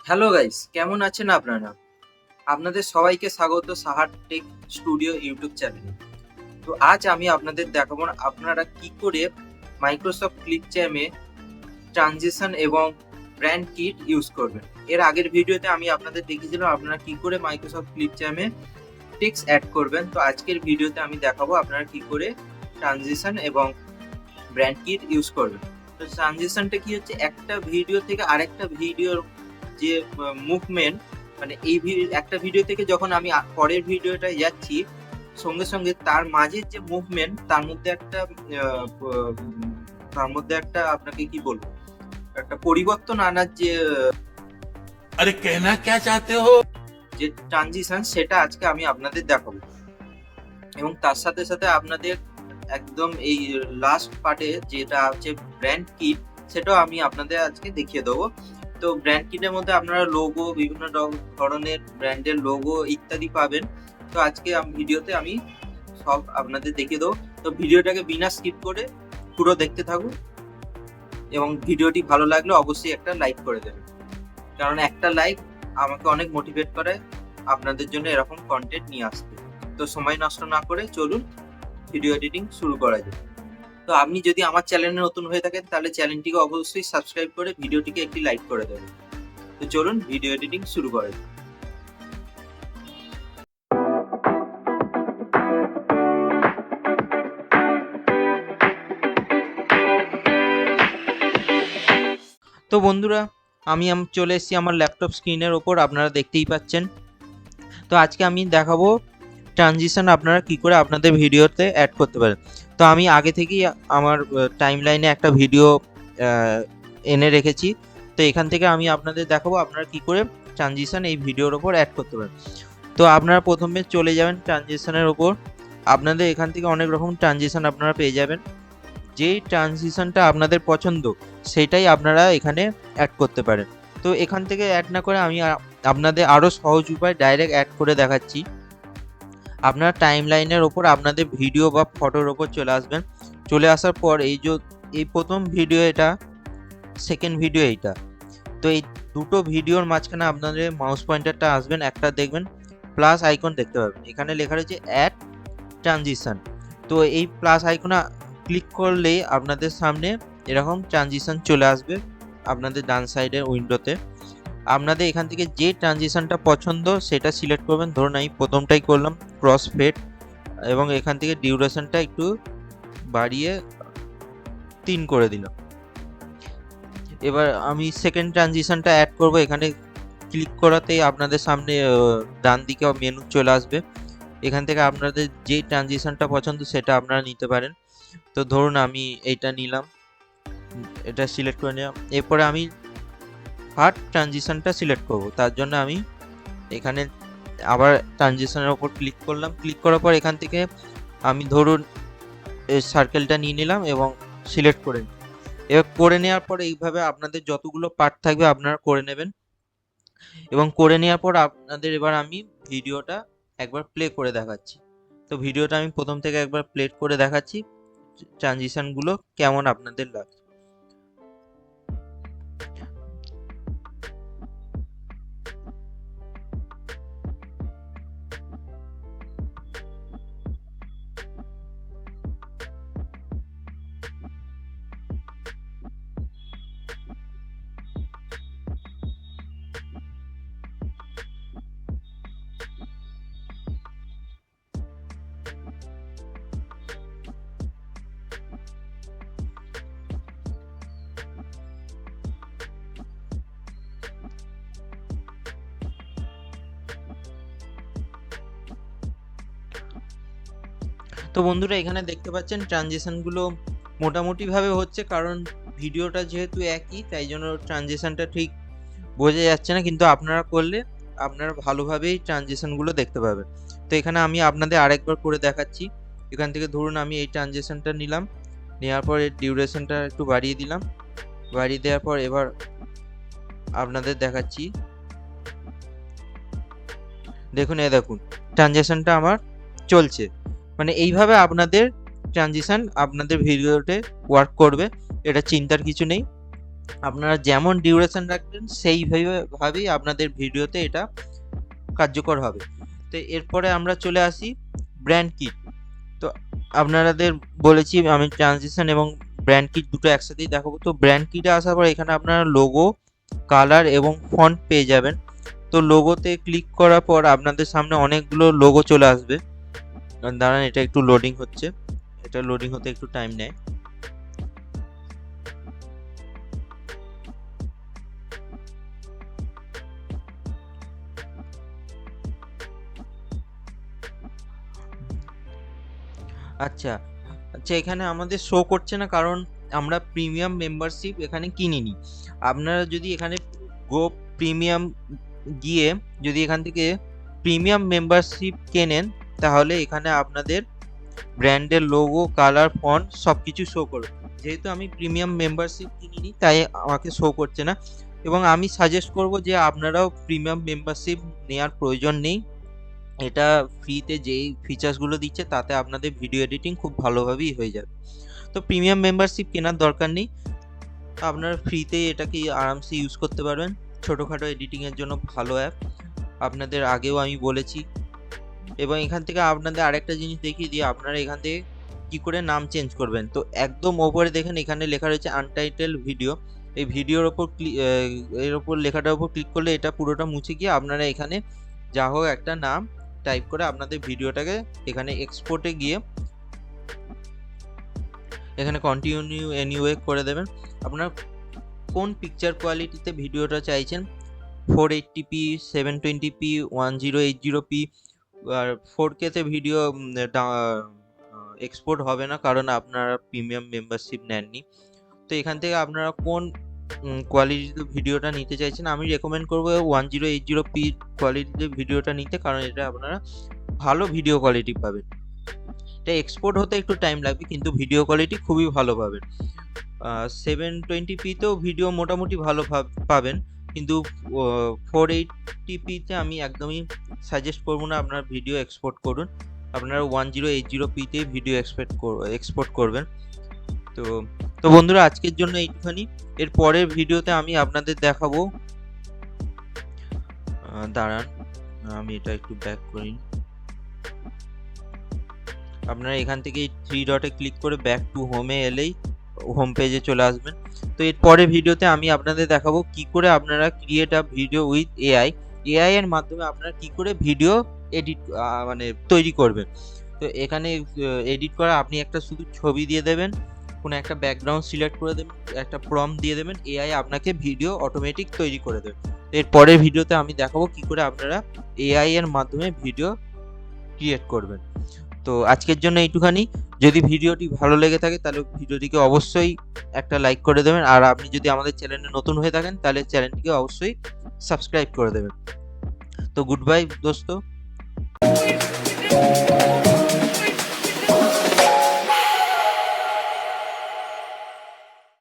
Hello guys, কেমন আছেন আপনারা? আপনাদের সবাইকে স্বাগত সাহাট টেক স্টুডিও ইউটিউব চ্যানেলে। তো আজ আমি আপনাদের দেখাবো আপনারা কি করে মাইক্রোসফট ক্লিকজ্যামে ট্রানজিশন এবং ব্র্যান্ড কিট ইউজ করবেন। এর আগের ভিডিওতে আমি আপনাদের দেখিয়েছিলাম আপনারা কি করে মাইক্রোসফট ক্লিকজ্যামে টেক্সট অ্যাড করবেন। তো আজকের ভিডিওতে আমি দেখাবো আপনারা কি করে ট্রানজিশন এবং ব্র্যান্ড কিট ইউজ করবেন। তো ট্রানজিশনটা কি হচ্ছে, একটা ভিডিও থেকে আরেকটা ভিডিওর যে মুভমেন্ট, মানে এই একটা ভিডিও থেকে যখন আমি পরের ভিডিওটায় যাচ্ছি, সঙ্গে সঙ্গে তার মাঝের যে মুভমেন্ট তার মধ্যে একটা আপনাকে কি বলবো, একটা পরিবর্তন আনার যে अरे कहना क्या चाहते हो যে ট্রানজিশন, সেটা আজকে আমি আপনাদের দেখাবো। এবং তার সাথে সাথে আপনাদের একদম এই লাস্ট পার্টে যেটা হচ্ছে ব্র্যান্ড কিট, সেটাও আমি আপনাদের আজকে দেখিয়ে দেবো। তো ব্র্যান্ড কিটের মধ্যে আপনারা লোগো, বিভিন্ন ধরনের ব্র্যান্ডের লোগো ইত্যাদি পাবেন। তো আজকে ভিডিওতে আমি সব আপনাদের দেখিয়ে দেবো। তো ভিডিওটাকে বিনা স্কিপ করে পুরো দেখতে থাকুন, এবং ভিডিওটি ভালো লাগলে অবশ্যই একটা লাইক করে দেবেন, কারণ একটা লাইক আমাকে অনেক মোটিভেট করে আপনাদের জন্য এরকম কন্টেন্ট নিয়ে আসতে। তো সময় নষ্ট না করে চলুন ভিডিও এডিটিং শুরু করা যায়। তো আপনি যদি আমার চ্যানেলে নতুন হয়ে থাকেন তাহলে চ্যানেলটিকে অবশ্যই সাবস্ক্রাইব করে ভিডিওটিকে একটি লাইক করে দেবেন। তো চলুন ভিডিও এডিটিং শুরু করা যায়। তো বন্ধুরা, আমি চলে এসেছি আমার ল্যাপটপ স্ক্রিনের ওপর, আপনারা দেখতেই পাচ্ছেন। তো আজকে আমি দেখাবো ট্রানজিশন আপনারা কি করে আপনাদের ভিডিওতে অ্যাড করতে পারেন। তো আমি আগে থেকেই আমার টাইমলাইনে একটা ভিডিও এনে রেখেছি। তো এখান থেকে আমি আপনাদের দেখাবো আপনারা কি করে ট্রানজিশন এই ভিডিওর ওপর অ্যাড করতে পারেন। তো আপনারা প্রথমে চলে যাবেন ট্রানজিশনের ওপর। আপনাদের এখান থেকে অনেক রকম ট্রানজিশন আপনারা পেয়ে যাবেন। যেই ট্রানজিশনটা আপনাদের পছন্দ সেটাই আপনারা এখানে অ্যাড করতে পারেন। তো এখান থেকে অ্যাড না করে আমি আপনাদের আরও সহজ উপায় ডাইরেক্ট অ্যাড করে দেখাচ্ছি। আপনারা টাইম লাইনের ওপর আপনাদের ভিডিও বা ফটোর ওপর চলে আসবেন। চলে আসার পর এই প্রথম ভিডিও, এটা সেকেন্ড ভিডিও, এইটা। তো এই দুটো ভিডিওর মাঝখানে আপনাদের মাউস পয়েন্টারটা আসবেন, একটা দেখবেন প্লাস আইকন দেখতে পাবেন, এখানে লেখা রয়েছে অ্যাড ট্রানজিশন। তো এই প্লাস আইকনে ক্লিক করলেই আপনাদের সামনে এরকম ট্রানজিশন চলে আসবে আপনাদের ডান সাইডের উইন্ডোতে। আপনাদের এখান থেকে যে ট্রানজিশনটা পছন্দ সেটা সিলেক্ট করবেন। ধরুন আমি প্রথমটাই করলাম ক্রস ফেড, এবং এখান থেকে ডিউরেশনটা একটু বাড়িয়ে 3 করে দিলাম। এবার আমি সেকেন্ড ট্রানজিশনটা অ্যাড করব। এখানে ক্লিক করাতেই আপনাদের সামনে ডান দিকে মেনু চলে আসবে। এখান থেকে আপনাদের যেই ট্রানজিশনটা পছন্দ সেটা আপনারা নিতে পারেন। তো ধরুন আমি এইটা নিলাম, এটা সিলেক্ট করে নিলাম। এরপরে আমি থার্ড ট্রানজিশনটা সিলেক্ট করব। তার জন্য আমি এখানে আবার ট্রানজিশনের ওপর ক্লিক করলাম। ক্লিক করার পর এখান থেকে আমি ধরুন এই সার্কেলটা নিয়ে নিলাম এবং সিলেক্ট করে নিই। এবার করে নেওয়ার পর এইভাবে আপনাদের যতগুলো পার্ট থাকবে আপনারা করে নেবেন। এবং করে নেওয়ার পর আপনাদের এবার আমি ভিডিওটা একবার প্লে করে দেখাচ্ছি। তো ভিডিওটা আমি প্রথম থেকে একবার প্লে করে দেখাচ্ছি, ট্রানজিশনগুলো কেমন আপনাদের লাগছে। তো বন্ধুরা, এখানে দেখতে পাচ্ছেন ট্রানজিশনগুলো মোটামুটিভাবে হচ্ছে, কারণ ভিডিওটা যেহেতু একই তাই জন্য ট্রানজিশনটা ঠিক বোঝা যাচ্ছে না, কিন্তু আপনারা করলে আপনারা ভালোভাবেই ট্রানজিশনগুলো দেখতে পাবেন। তো এখানে আমি আপনাদের আরেকবার করে দেখাচ্ছি। এখান থেকে ধরুন আমি এই ট্রানজিশনটা নিলাম, নেওয়ার পর এর ডিউরেশনটা একটু বাড়িয়ে দিলাম। বাড়িয়ে দেওয়ার পর এবার আপনাদের দেখাচ্ছি। দেখুন দেখুন ট্রানজিশনটা আমার চলছে। মানে এইভাবে আপনাদের ট্রানজিশন আপনাদের ভিডিওতে ওয়ার্ক করবে, এটা চিন্তার কিছু নেই। আপনারা যেমন ডিউরেশন রাখবেন সেইভাবেই আপনাদের ভিডিওতে এটা কার্যকর হবে। তো এরপরে আমরা চলে আসি ব্র্যান্ড কিট। তো আপনাদের বলেছি আমি ট্রানজিশন এবং ব্র্যান্ড কিট দুটো একসাথেই দেখাবো। তো ব্র্যান্ড কিটে আসার পর এখানে আপনারা লোগো, কালার এবং ফন্ট পেয়ে যাবেন। তো লোগোতে ক্লিক করার পর আপনাদের সামনে অনেকগুলো লোগো চলে আসবে। দাঁড়ান, এটা একটু লোডিং হচ্ছে, এটা লোডিং হতে একটু টাইম নেয়। আচ্ছা আচ্ছা, এখানে আমাদের শো করছে না কারণ আমরা প্রিমিয়াম মেম্বারশিপ এখানে কিনিনি। আপনারা যদি এখানে গো প্রিমিয়াম গিয়ে যদি এখান থেকে প্রিমিয়াম মেম্বারশিপ কেনেন তাহলে এখানে আপনাদের ব্র্যান্ডের লোগো, কালার, ফন্ট সব কিছু শো করবে। যেহেতু আমি প্রিমিয়াম মেম্বারশিপ কিনিনি তাই আমাকে শো করছে না, এবং আমি সাজেস্ট করব যে আপনারাও প্রিমিয়াম মেম্বারশিপ নেওয়ার প্রয়োজন নেই। এটা ফ্রিতে যেই ফিচার্সগুলো দিচ্ছে তাতে আপনাদের ভিডিও এডিটিং খুব ভালোভাবেই হয়ে যাবে। তো প্রিমিয়াম মেম্বারশিপ কেনার দরকার নেই, আপনারা ফ্রিতে এটাকে আরামসে ইউজ করতে পারবেন। ছোটোখাটো এডিটিংয়ের জন্য ভালো অ্যাপ, আপনাদের আগেও আমি বলেছি। এবং এখান থেকে আপনাদের আরেকটা জিনিস দেখিয়ে দিই, আপনারা এখান থেকে কী করে নাম চেঞ্জ করবেন। তো একদম ওপরে দেখেন এখানে লেখা রয়েছে আনটাইটেল ভিডিও। এই ভিডিওর ওপর এর ওপর লেখাটার ওপর ক্লিক করলে এটা পুরোটা মুছে গিয়ে আপনারা এখানে যা হোক একটা নাম টাইপ করে আপনাদের ভিডিওটাকে এখানে এক্সপোর্টে গিয়ে এখানে কন্টিনিউ এনিওয়ে করে দেবেন। আপনার কোন পিকচার কোয়ালিটিতে ভিডিওটা চাইছেন, 480p, 720p, 1080p, আর 4K-তে ভিডিও এক্সপোর্ট হবে না কারণ আপনারা প্রিমিয়াম মেম্বারশিপ নেননি। তো এখান থেকে আপনারা কোন কোয়ালিটিতে ভিডিওটা নিতে চাইছেন, আমি রেকমেন্ড করবো 1080p কোয়ালিটিতে ভিডিওটা নিতে, কারণ এটা আপনারা ভালো ভিডিও কোয়ালিটি পাবেন। এটা এক্সপোর্ট হতে একটু টাইম লাগবে কিন্তু ভিডিও কোয়ালিটি খুবই ভালো পাবেন। 720pতেও ভিডিও মোটামুটি ভালো পাবেন, কিন্তু 480pতে আমি একদমই সাজেস্ট করবো না আপনারা ভিডিও এক্সপোর্ট করুন। আপনারা 1080pতেই ভিডিও এক্সপোর্ট করবেন। তো তো বন্ধুরা, আজকের জন্য এইটুখানি। এর পরের ভিডিওতে আমি আপনাদের দেখাবো, দাঁড়ান আমি এটা একটু ব্যাক করি। আপনারা এখান থেকে 3 ডটে ক্লিক করে ব্যাক টু হোমে এলেই হোম পেজে চলে আসবেন। তো এর পরের ভিডিওতে আমি আপনাদের দেখাবো কি করে আপনারা create a video with AI এর মাধ্যমে আপনারা কি করে ভিডিও এডিট মানে তৈরি করবেন। তো এখানে এডিট করা, আপনি একটা শুধু ছবি দিয়ে দেবেন, কোনো একটা ব্যাকগ্রাউন্ড সিলেক্ট করে দেবেন, একটা প্রম্পট দিয়ে দেবেন, এআই আপনাকে ভিডিও অটোমেটিক তৈরি করে দেবে। এর পরের ভিডিওতে আমি দেখাবো কি করে আপনারা এআই এর মাধ্যমে ভিডিও ক্রিয়েট করবেন। তো আজকের জন্য এইটুখানি। যদি ভিডিওটি ভালো লেগে থাকে তাহলে ভিডিওটিকে অবশ্যই একটা লাইক করে দেবেন, আর আপনি যদি আমাদের চ্যানেলে নতুন হয়ে থাকেন তাহলে চ্যানেলটিকে অবশ্যই সাবস্ক্রাইব করে দেবেন। তো গুড বাই দোস্ত।